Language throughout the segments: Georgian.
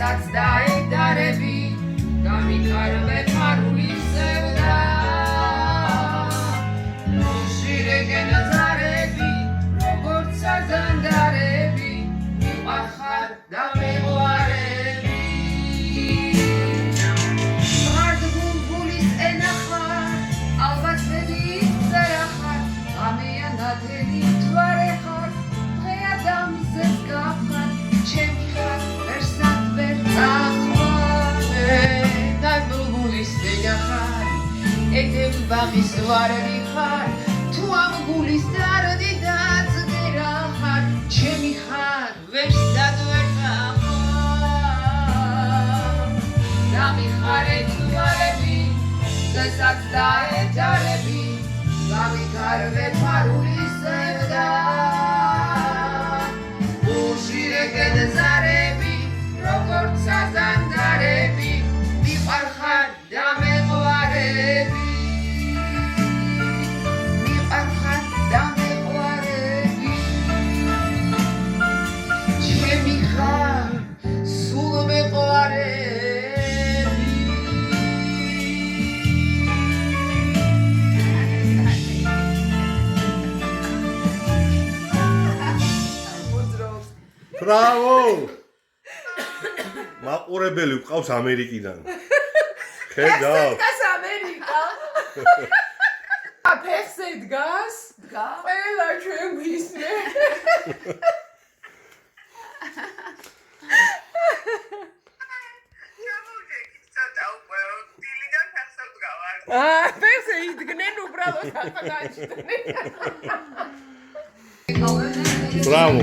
წესაც დაედარები გამიტარებ ფარულის ზევდა უშირეგენ ზარები როგორც საზანდარები მიყახარ და მეყვარები მარდ ბულბულის ენახარ ალბათ მედის წერახარ ამიან დათელი თვარე ხარ დღე ადამიანს გახარ ჩემი ხარ ვერსად ვერ წახვარე და ბულბულის ენახარ ეთემ ბაღის ვარდი ხარ თუ ამ გულის დარდი დაწდერა ხარ ჩემი ხარ ვერსად ვერ წახვარ დამიხარე თვარები წესაც დაედარები გამიტარებ ფარულის ზევდა უშირეგენ ზარები როგორც საზანდარები მიყარხარ და მეყვარები მიყარხარ და მეყვარები ჩემი ხარ სულ მეყვარები Bravo! მაყურებელი ვყავს ამერიკიდან. ხედავ. ეს ამერიკა. აფეხზე დგას? დგას. ყველა ჩვენ ვისმე. ფეხზე იდგნენ უბრალოდ ახალაჭდნენ. Bravo!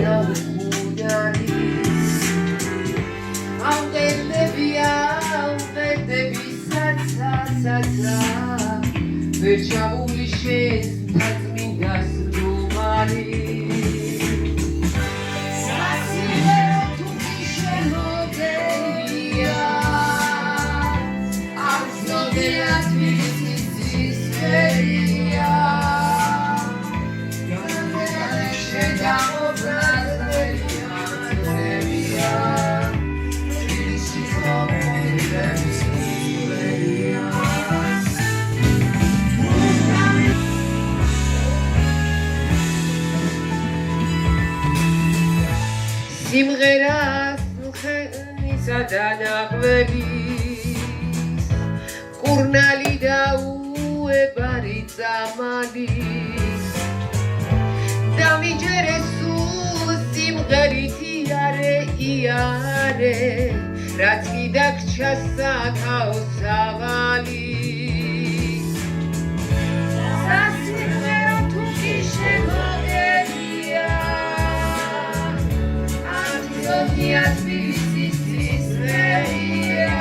Verciamuli sces tazmingas domani Sasivero tu disceno delia Arzo della tvisi svelia Grande esce da obrazia Trevia Felici come svelia სიმღერას ხენისა და ნაღველის კურნალი და უებარი წამალის დამიჯერეს სულ სიმღერით იარე იარე რაც კი დაგჭა სათავ სავალი სასიმღერო თუ კი შემოგელია Sofia Svisisisveia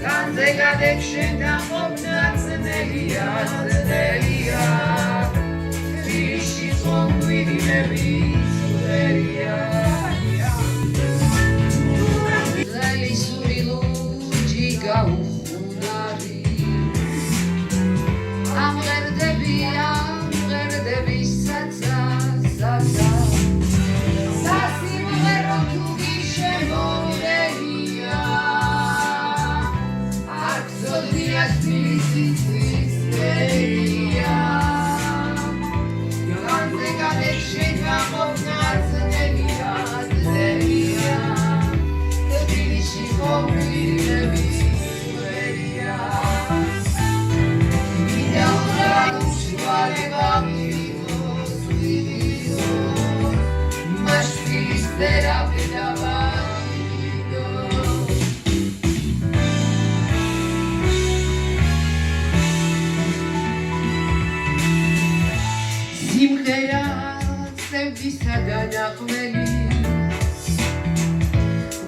Ganze gadek shenda obnatsnelia znelia Rishi konguidi mebizuelia Zeli surilu jiga ukhunari Amgerdebi satsa satsa Sasimero tu gishemorelia Axodia spisisisvelia Ganze gadek shega obnatsnelia znelia Tbilishi komri nebizuelia Midaura ushvaleva სიმღერა წევდისა და ნაღველის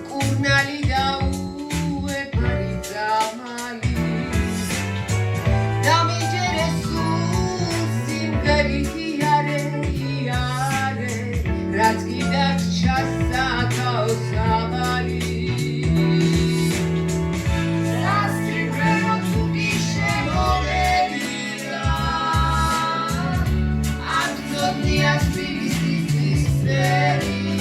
კურნალი და უებარი წამალის დამიჯერეს სულ სიმღერით იარე იარე რაც კი დაგჭა სათავ სავალი სასიმღერო თუ კი შემოგელია Antonia Spisisisvelia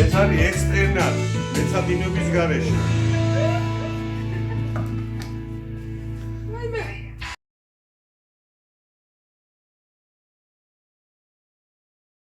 ეს არის ექსტერნად მეცადინების გარეშე.